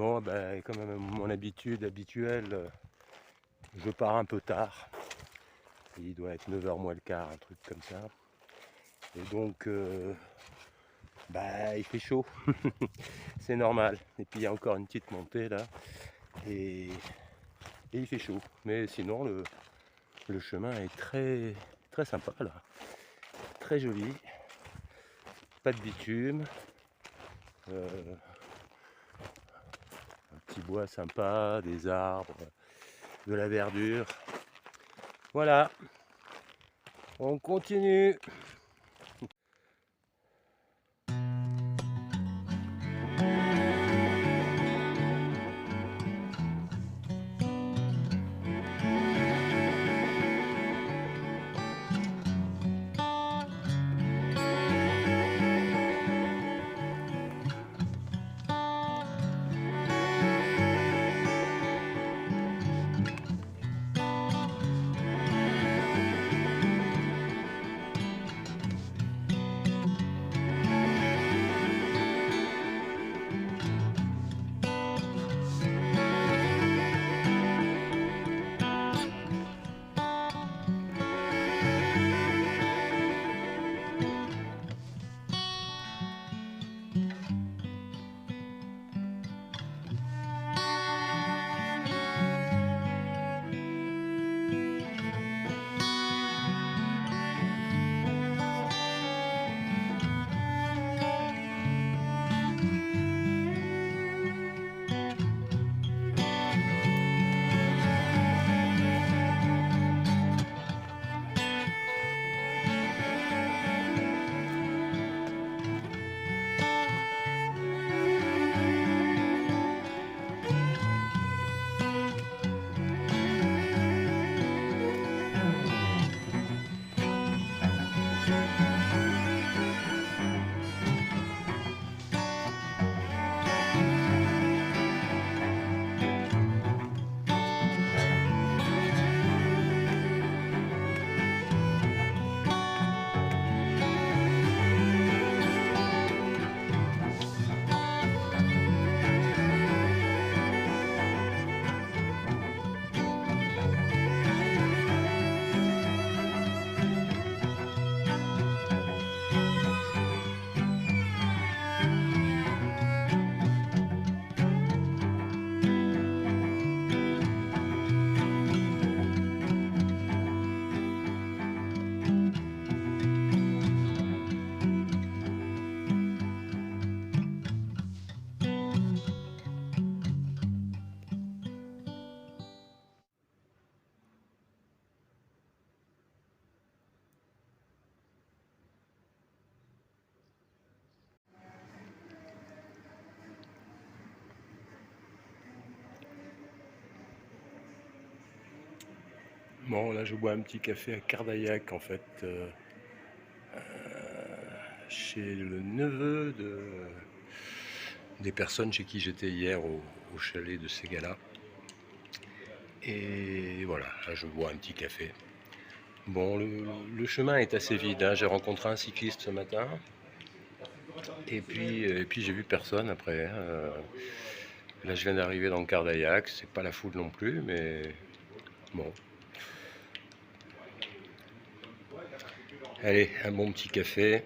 Bon, ben, comme à mon habitude habituelle, je pars un peu tard. Il doit être 9h moins le quart, un truc comme ça. Et donc, bah, il fait chaud. C'est normal. Et puis il y a encore une petite montée là. Et, et il fait chaud. Mais sinon, le chemin est très, très sympa là. Très joli. Pas de bitume. Un petit bois sympa, des arbres, de la verdure. Voilà, on continue. Bon, là je bois un petit café à Cardaillac en fait, chez le neveu des personnes chez qui j'étais hier au chalet de ces gars-là. Et voilà, là je bois un petit café. Bon, le chemin est assez vide, hein. J'ai rencontré un cycliste ce matin. Et puis j'ai vu personne après, hein. Là je viens d'arriver dans le Cardaillac, c'est pas la foule non plus, mais bon. Allez, un bon petit café.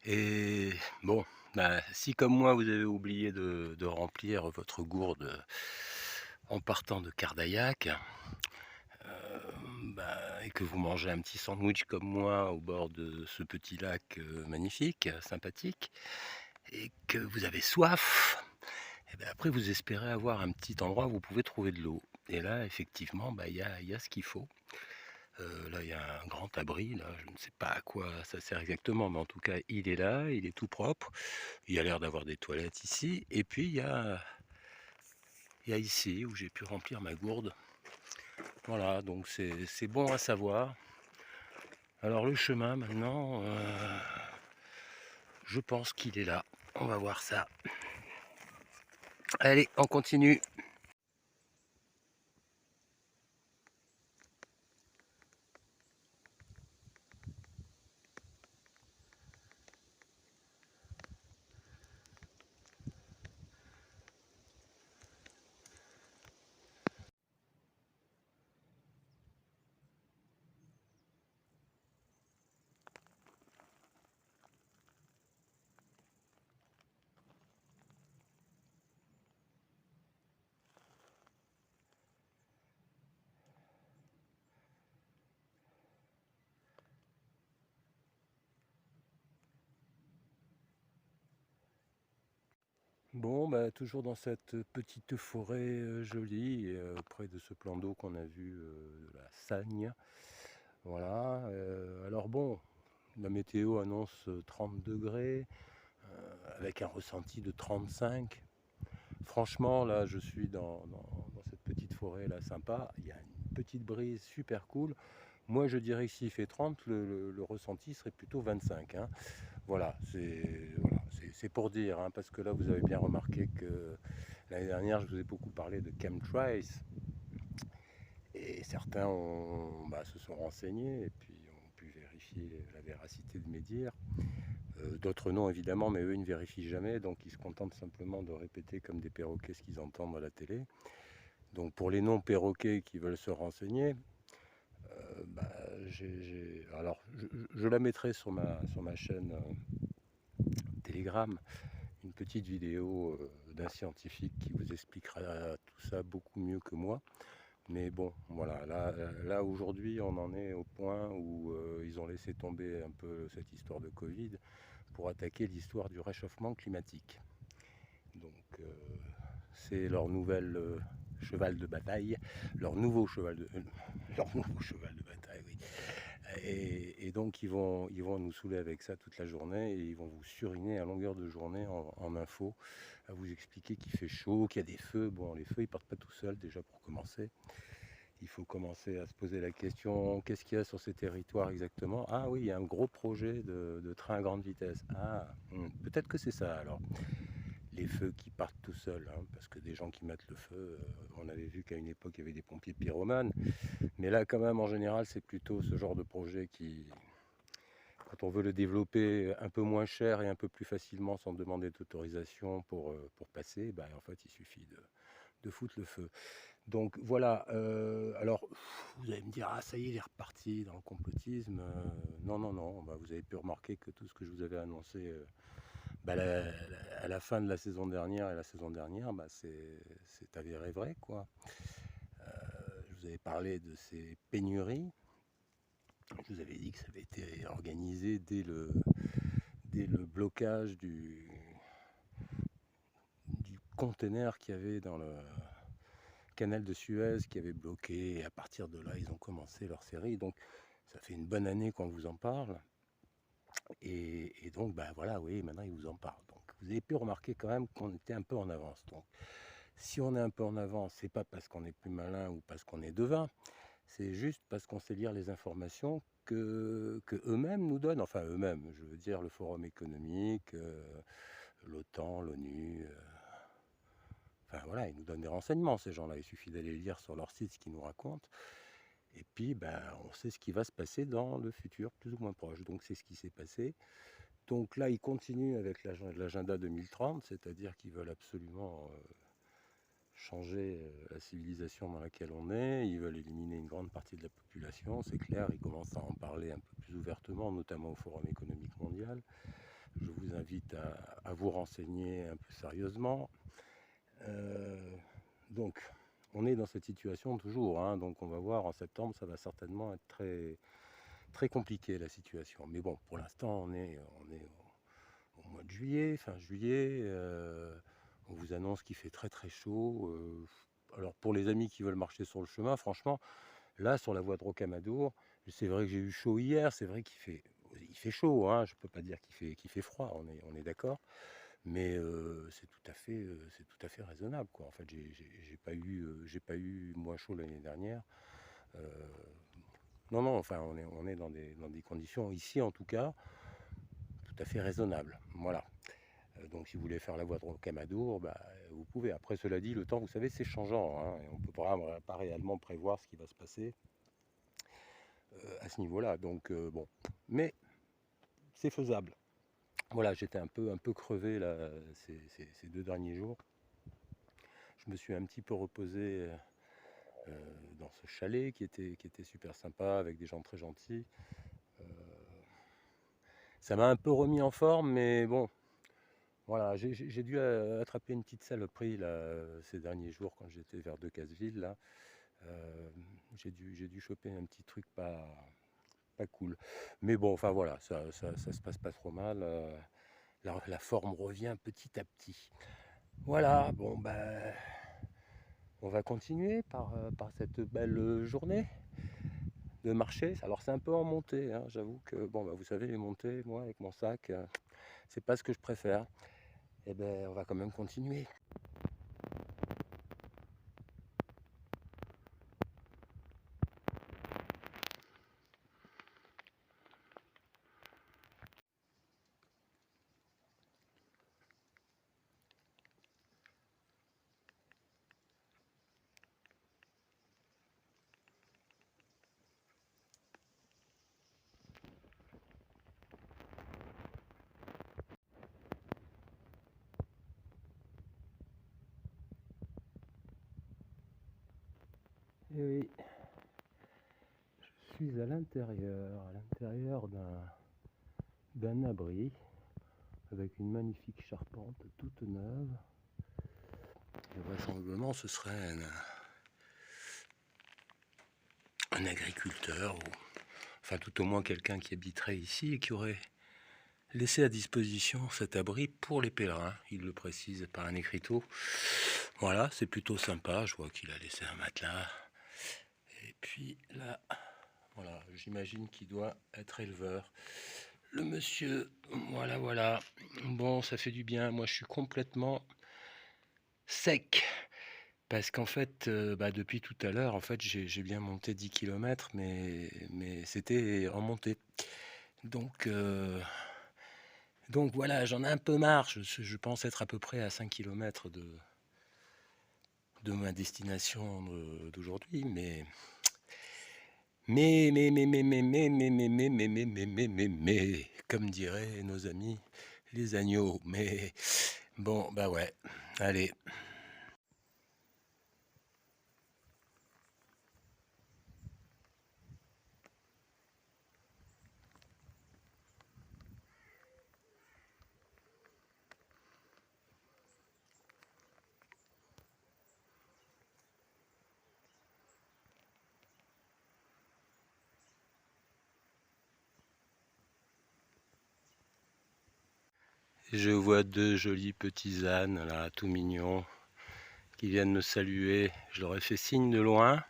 Et bon, bah, si comme moi vous avez oublié de remplir votre gourde en partant de Cardaillac, bah, et que vous mangez un petit sandwich comme moi au bord de ce petit lac magnifique, sympathique, et que vous avez soif, et ben après vous espérez avoir un petit endroit où vous pouvez trouver de l'eau. Et là, effectivement, bah, il y a ce qu'il faut. Là, il y a un grand abri, là, je ne sais pas à quoi ça sert exactement, mais en tout cas, il est là, il est tout propre. Il y a l'air d'avoir des toilettes ici. Et puis, il y a ici où j'ai pu remplir ma gourde. Voilà, donc c'est bon à savoir. Alors, le chemin, maintenant, je pense qu'il est là. On va voir ça. Allez, on continue. Bon, bah, toujours dans cette petite forêt jolie, près de ce plan d'eau qu'on a vu, de la Sagne. Voilà. Alors bon, la météo annonce 30 degrés, avec un ressenti de 35. Franchement, là, je suis dans cette petite forêt là, sympa. Il y a une petite brise super cool. Moi, je dirais que s'il fait 30, le ressenti serait plutôt 25, hein. Voilà, c'est pour dire, hein, parce que là, vous avez bien remarqué que l'année dernière, je vous ai beaucoup parlé de chemtrails, et certains se sont renseignés et puis ont pu vérifier la véracité de mes dires. D'autres non, évidemment, mais eux, ils ne vérifient jamais, donc ils se contentent simplement de répéter comme des perroquets ce qu'ils entendent à la télé. Donc pour les non-perroquets qui veulent se renseigner, bah, alors je la mettrai sur ma chaîne Telegram, une petite vidéo d'un scientifique qui vous expliquera tout ça beaucoup mieux que moi. Mais bon, voilà, là aujourd'hui, on en est au point où ils ont laissé tomber un peu cette histoire de Covid pour attaquer l'histoire du réchauffement climatique. Donc c'est leur nouvel cheval de bataille, leur nouveau cheval de, leur nouveau cheval de bataille, oui. Et donc ils vont nous saouler avec ça toute la journée et ils vont vous suriner à longueur de journée en info, à vous expliquer qu'il fait chaud, qu'il y a des feux. Bon, les feux ils partent pas tout seuls déjà pour commencer. Il faut commencer à se poser la question, qu'est-ce qu'il y a sur ces territoires exactement? Ah oui, il y a un gros projet de train à grande vitesse. Ah, peut-être que c'est ça alors. Les feux qui partent tout seuls, hein, parce que des gens qui mettent le feu, on avait vu qu'à une époque il y avait des pompiers pyromanes, mais là quand même en général c'est plutôt ce genre de projet qui, quand on veut le développer un peu moins cher et un peu plus facilement sans demander d'autorisation pour passer, bah, en fait il suffit de foutre le feu. Donc voilà, alors vous allez me dire, ah ça y est, il est reparti dans le complotisme. Non, non, non, bah, vous avez pu remarquer que tout ce que je vous avais annoncé bah, à la fin de la saison dernière et la saison dernière, bah, c'est avéré vrai, quoi. Je vous avais parlé de ces pénuries. Je vous avais dit que ça avait été organisé dès le blocage du conteneur qu'il y avait dans le canal de Suez qui avait bloqué. Et à partir de là, ils ont commencé leur série. Donc, ça fait une bonne année qu'on vous en parle. Et donc, bah voilà, oui, maintenant, ils vous en parlent. Donc, vous avez pu remarquer quand même qu'on était un peu en avance. Donc, si on est un peu en avance, c'est pas parce qu'on est plus malin ou parce qu'on est devin, c'est juste parce qu'on sait lire les informations que eux-mêmes nous donnent. Enfin, eux-mêmes, je veux dire le Forum économique, l'OTAN, l'ONU. Enfin voilà, ils nous donnent des renseignements, ces gens-là. Il suffit d'aller lire sur leur site ce qu'ils nous racontent. Et puis, ben, on sait ce qui va se passer dans le futur, plus ou moins proche. Donc, c'est ce qui s'est passé. Donc là, ils continuent avec l'agenda 2030, c'est-à-dire qu'ils veulent absolument changer la civilisation dans laquelle on est. Ils veulent éliminer une grande partie de la population, c'est clair. Ils commencent à en parler un peu plus ouvertement, notamment au Forum économique mondial. je vous invite à vous renseigner un peu sérieusement. Donc, on est dans cette situation toujours, hein, donc on va voir en septembre, ça va certainement être très, très compliqué la situation. Mais bon, pour l'instant, on est au mois de juillet, fin juillet. On vous annonce qu'il fait très très chaud. Alors pour les amis qui veulent marcher sur le chemin, franchement, là sur la voie de Rocamadour, c'est vrai que j'ai eu chaud hier, c'est vrai il fait chaud, hein, je ne peux pas dire qu'il fait froid, on est d'accord. Mais c'est tout à fait raisonnable, quoi. En fait, j'ai pas eu moins chaud l'année dernière. Euh, non, non, enfin, on est dans des conditions, ici en tout cas, tout à fait raisonnables. Voilà. Donc, si vous voulez faire la voie de Rocamadour, bah, vous pouvez. Après, cela dit, le temps, vous savez, c'est changeant, hein, et on ne peut pas réellement prévoir ce qui va se passer à ce niveau-là. Donc, bon. Mais c'est faisable. Voilà, j'étais un peu crevé là, ces 2 derniers jours. Je me suis un petit peu reposé dans ce chalet qui était super sympa avec des gens très gentils. Euh, Ça m'a un peu remis en forme, mais bon, voilà, j'ai dû attraper une petite saloperie là, ces derniers jours quand j'étais vers Decazeville. Là. Euh, j'ai dû choper un petit truc pas cool. Mais bon, enfin voilà, ça se passe pas trop mal. La forme revient petit à petit. Voilà, bon ben, on va continuer par cette belle journée de marcher. Alors c'est un peu en montée, hein. J'avoue que bon, bah, vous savez, les montées, moi avec mon sac, c'est pas ce que je préfère. Et ben on va quand même continuer. Et oui, je suis à l'intérieur d'un abri avec une magnifique charpente toute neuve. Et vraisemblablement, ce serait un agriculteur, ou enfin tout au moins quelqu'un qui habiterait ici et qui aurait laissé à disposition cet abri pour les pèlerins. Il le précise par un écriteau. Voilà, c'est plutôt sympa. Je vois qu'il a laissé un matelas. Et puis là, voilà, j'imagine qu'il doit être éleveur. Le monsieur, voilà, voilà. Bon, ça fait du bien. Moi, je suis complètement sec. Parce qu'en fait, bah, depuis tout à l'heure, en fait, j'ai bien monté 10 km, mais c'était en montée. Donc, donc voilà, j'en ai un peu marre. Je pense être à peu près à 5 km de ma destination d'aujourd'hui, comme diraient nos amis les agneaux. Mais bon, bah ouais, allez. Je vois 2 jolis petits ânes là, tout mignons, qui viennent me saluer. Je leur ai fait signe de loin.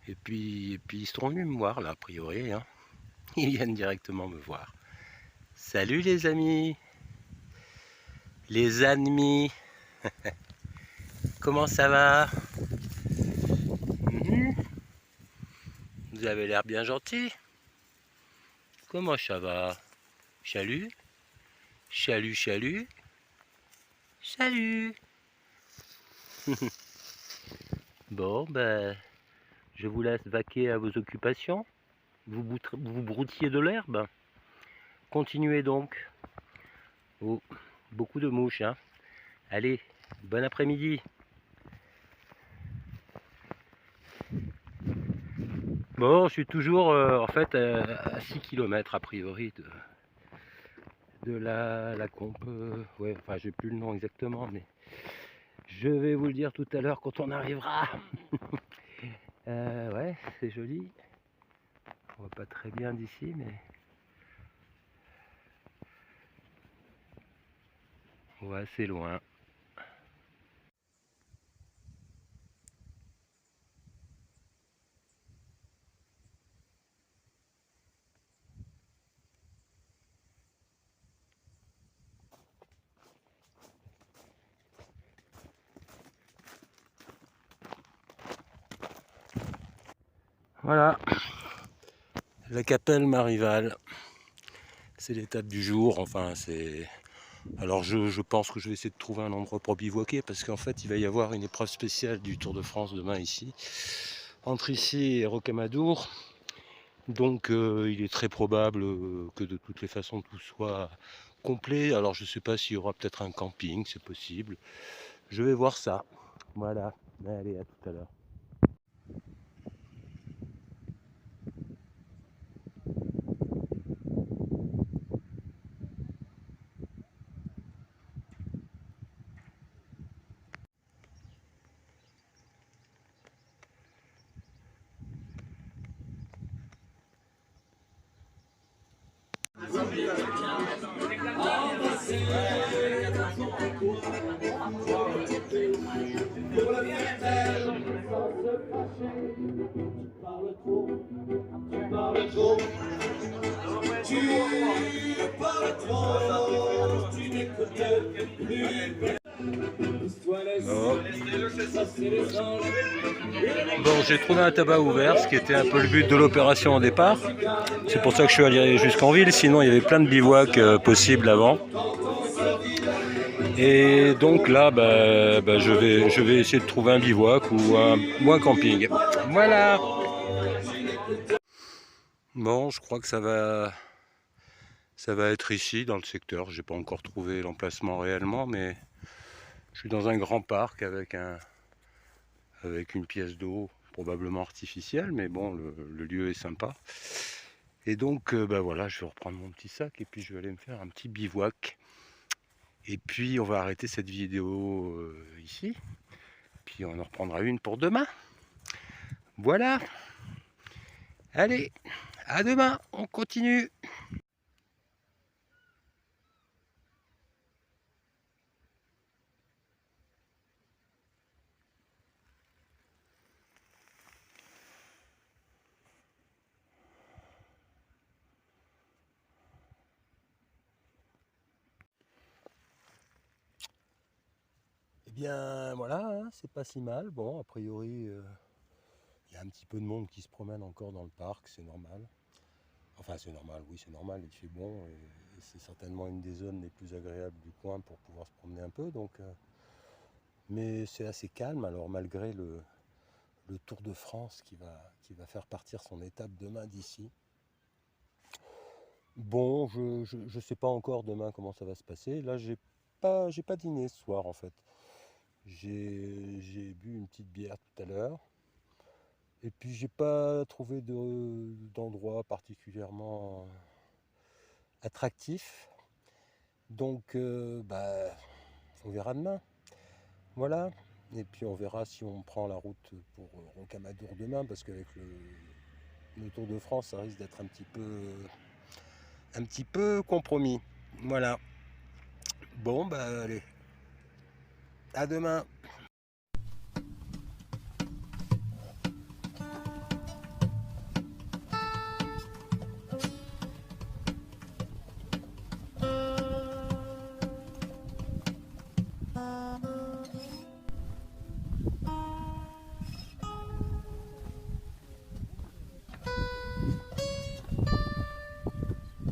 Et puis ils seront venus me voir là, a priori, hein. Ils viennent directement me voir. Salut les amis, les ennemis, comment ça va? Vous avez l'air bien gentil. Comment ça va? Chalut? Chalut, chalut? Salut! Bon, ben, je vous laisse vaquer à vos occupations. Vous broutiez de l'herbe. Continuez donc. Oh, beaucoup de mouches, hein. Allez, bon après-midi. Bon, je suis toujours en fait à 6 km a priori de la compe. Ouais, enfin j'ai plus le nom exactement, mais je vais vous le dire tout à l'heure quand on arrivera. Ouais, c'est joli. On voit pas très bien d'ici, mais on voit assez loin. Voilà, la Capelle Marival. C'est l'étape du jour, enfin c'est... Alors je pense que je vais essayer de trouver un endroit pour bivouaquer parce qu'en fait il va y avoir une épreuve spéciale du Tour de France demain ici, entre ici et Rocamadour. Donc il est très probable que de toutes les façons tout soit complet. Alors je ne sais pas s'il y aura peut-être un camping, c'est possible. Je vais voir ça. Voilà, allez, à tout à l'heure. Bon, j'ai trouvé un tabac ouvert, ce qui était un peu le but de l'opération au départ. C'est pour ça que je suis allé jusqu'en ville, sinon il y avait plein de bivouacs possibles avant. Et donc là, je vais essayer de trouver un bivouac ou un camping. Voilà. Bon, je crois que ça va être ici dans le secteur. J'ai pas encore trouvé l'emplacement réellement, mais je suis dans un grand parc avec une pièce d'eau probablement artificielle, mais bon, le lieu est sympa. Et donc, voilà, je vais reprendre mon petit sac et puis je vais aller me faire un petit bivouac. Et puis, on va arrêter cette vidéo ici. Puis, on en reprendra une pour demain. Voilà. Allez, à demain, on continue. Eh bien, voilà, hein, c'est pas si mal. Bon, a priori, il y a un petit peu de monde qui se promène encore dans le parc, c'est normal. Enfin, c'est normal, oui, c'est normal, il fait bon et c'est certainement une des zones les plus agréables du coin pour pouvoir se promener un peu. Donc, mais c'est assez calme, alors malgré le Tour de France qui va faire partir son étape demain d'ici. Bon, je sais pas encore demain comment ça va se passer. Là, j'ai pas dîné ce soir en fait. J'ai bu une petite bière tout à l'heure. Et puis j'ai pas trouvé d'endroit particulièrement attractif. Donc on verra demain. Voilà. Et puis on verra si on prend la route pour Rocamadour demain, parce qu'avec le Tour de France, ça risque d'être un petit peu compromis. Voilà. Bon, allez. À demain.